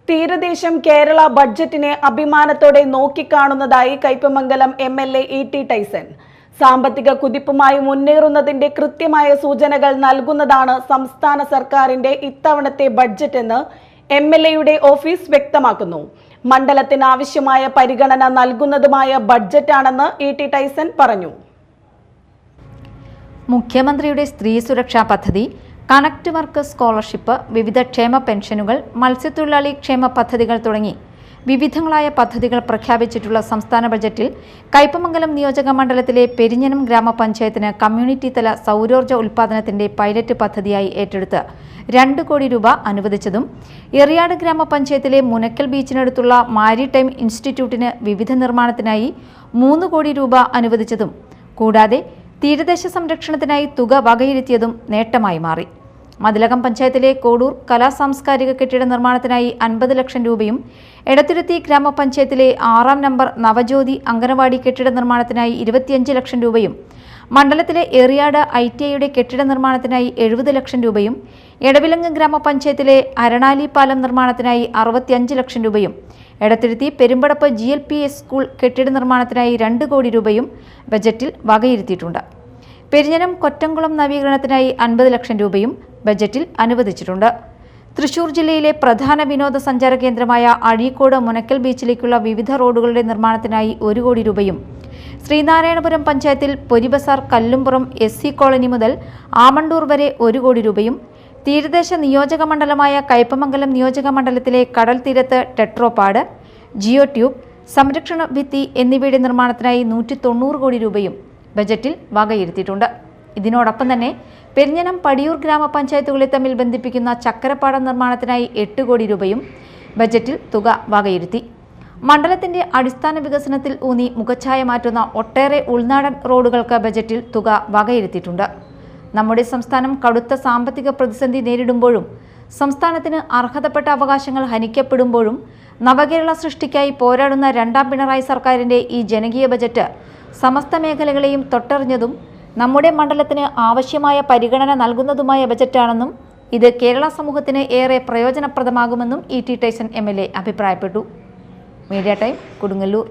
തീരദേശം കേരള ബഡ്ജറ്റിനെ അഭിമാനത്തോടെ നോക്കിക്കാണുന്നതായി Kaipamangalam MLA ഇ.ടി. Tyson. സാമ്പത്തിക കുതിപ്പുമായി മുന്നേറുന്നതിന്റെ കൃത്യമായ സൂചനകൾ നൽകുന്നതാണ് സംസ്ഥാന സർക്കാരിന്റെ ഇത്തവണത്തെ ബഡ്ജറ്റ് എന്ന് എംഎൽഎയുടെ ഓഫീസ് വ്യക്തമാക്കുന്നു. മണ്ഡലത്തിന് ആവശ്യമായ പരിഗണന നൽകുന്നതുമായ ബഡ്ജറ്റാണെന്ന് ഇ.ടി. ടൈസൺ പറഞ്ഞു. മുഖ്യമന്ത്രിയുടെ സ്ത്രീ സുരക്ഷാ പദ്ധതി, കണക്ട് വർക്ക് സ്കോളർഷിപ്പ്, വിവിധ ക്ഷേമ പെൻഷനുകൾ, മത്സ്യത്തൊഴിലാളി ക്ഷേമ പദ്ധതികൾ തുടങ്ങി വിവിധങ്ങളായ പദ്ധതികൾ പ്രഖ്യാപിച്ചിട്ടുള്ള സംസ്ഥാന ബജറ്റിൽ കയ്പമംഗലം നിയോജക മണ്ഡലത്തിലെ പെരിഞ്ഞനം ഗ്രാമപഞ്ചായത്തിന് കമ്മ്യൂണിറ്റി തല സൗരോർജ്ജ ഉൽപ്പാദനത്തിന്റെ പൈലറ്റ് പദ്ധതിയായി ഏറ്റെടുത്ത് 2 കോടി രൂപ അനുവദിച്ചതും, എറിയാട് ഗ്രാമപഞ്ചായത്തിലെ മുനക്കൽ ബീച്ചിനടുത്തുള്ള മാരിടൈം ഇൻസ്റ്റിറ്റ്യൂട്ടിന് വിവിധ നിർമ്മാണത്തിനായി 3 കോടി രൂപ അനുവദിച്ചതും കൂടാതെ തീരദേശ സംരക്ഷണത്തിനായി തുക വകയിരുത്തിയതും നേട്ടമായി മാറി. മതിലകം പഞ്ചായത്തിലെ കോഡൂർ കലാ സാംസ്കാരിക കെട്ടിട നിർമ്മാണത്തിനായി 50 ലക്ഷം രൂപയും, എടത്തുരുത്തി ഗ്രാമപഞ്ചായത്തിലെ 6-ാം നമ്പർ നവജ്യോതി അംഗനവാടി കെട്ടിട നിർമ്മാണത്തിനായി 25 ലക്ഷം രൂപയും, മണ്ഡലത്തിലെ എറിയാട് ITIയുടെ കെട്ടിട നിർമ്മാണത്തിനായി 70 ലക്ഷം രൂപയും, എടവിലങ്ങ് ഗ്രാമപഞ്ചായത്തിലെ അരണാലി പാലം നിർമ്മാണത്തിനായി 65 ലക്ഷം രൂപയും, എടത്തുരുത്തി പെരുമ്പടപ്പ് GLPS സ്കൂൾ കെട്ടിട നിർമ്മാണത്തിനായി 2 കോടി രൂപയും ബജറ്റിൽ വകയിരുത്തിയിട്ടുണ്ട്. പെരിഞ്ഞനം കൊറ്റംകുളം നവീകരണത്തിനായി 50 ലക്ഷം രൂപയും ബജറ്റിൽ അനുവദിച്ചിട്ടുണ്ട്. തൃശൂർ ജില്ലയിലെ പ്രധാന വിനോദസഞ്ചാര കേന്ദ്രമായ അഴീക്കോട് മുനക്കൽ ബീച്ചിലേക്കുള്ള വിവിധ റോഡുകളുടെ നിർമ്മാണത്തിനായി 1 കോടി രൂപയും, ശ്രീനാരായണപുരം പഞ്ചായത്തിൽ പൊരിബസാർ കല്ലുംപുറം SC കോളനി മുതൽ ആമണ്ടൂർ വരെ 1 കോടി രൂപയും, തീരദേശ നിയോജക മണ്ഡലമായ കയ്പമംഗലം നിയോജക മണ്ഡലത്തിലെ കടൽ തീരത്ത് ടെട്രോപാഡ്, ജിയോ ട്യൂബ്, സംരക്ഷണ ഭിത്തി എന്നിവയുടെ നിർമ്മാണത്തിനായി 190 കോടി രൂപയും ബജറ്റിൽ വകയിരുത്തിയിട്ടുണ്ട്. ഇതിനോടൊപ്പം തന്നെ പെരിഞ്ഞനം പടിയൂർ ഗ്രാമപഞ്ചായത്തുകളെ തമ്മിൽ ബന്ധിപ്പിക്കുന്ന ചക്കരപ്പാടം നിർമ്മാണത്തിനായി 8 കോടി രൂപയും ബജറ്റിൽ തുക വകയിരുത്തി. മണ്ഡലത്തിന്റെ അടിസ്ഥാന വികസനത്തിൽ ഊന്നി മുഖച്ഛായ മാറ്റുന്ന ഒട്ടേറെ ഉൾനാടൻ റോഡുകൾക്ക് ബജറ്റിൽ തുക വകയിരുത്തിയിട്ടുണ്ട്. നമ്മുടെ സംസ്ഥാനം കടുത്ത സാമ്പത്തിക പ്രതിസന്ധി നേരിടുമ്പോഴും സംസ്ഥാനത്തിന് അർഹതപ്പെട്ട അവകാശങ്ങൾ ഹനിക്കപ്പെടുമ്പോഴും നവകേരള സൃഷ്ടിക്കായി പോരാടുന്ന 2ാം പിണറായി സർക്കാരിന്റെ ഈ ജനകീയ ബജറ്റ് സമസ്ത മേഖലകളെയും തൊട്ടറിഞ്ഞതും നമ്മുടെ മണ്ഡലത്തിന് ആവശ്യമായ പരിഗണന നൽകുന്നതുമായ ബജറ്റാണെന്നും ഇത് കേരള സമൂഹത്തിന് ഏറെ പ്രയോജനപ്രദമാകുമെന്നും ഇ.ടി. ടൈസൺ MLA അഭിപ്രായപ്പെട്ടു. Media time, Kodungallur.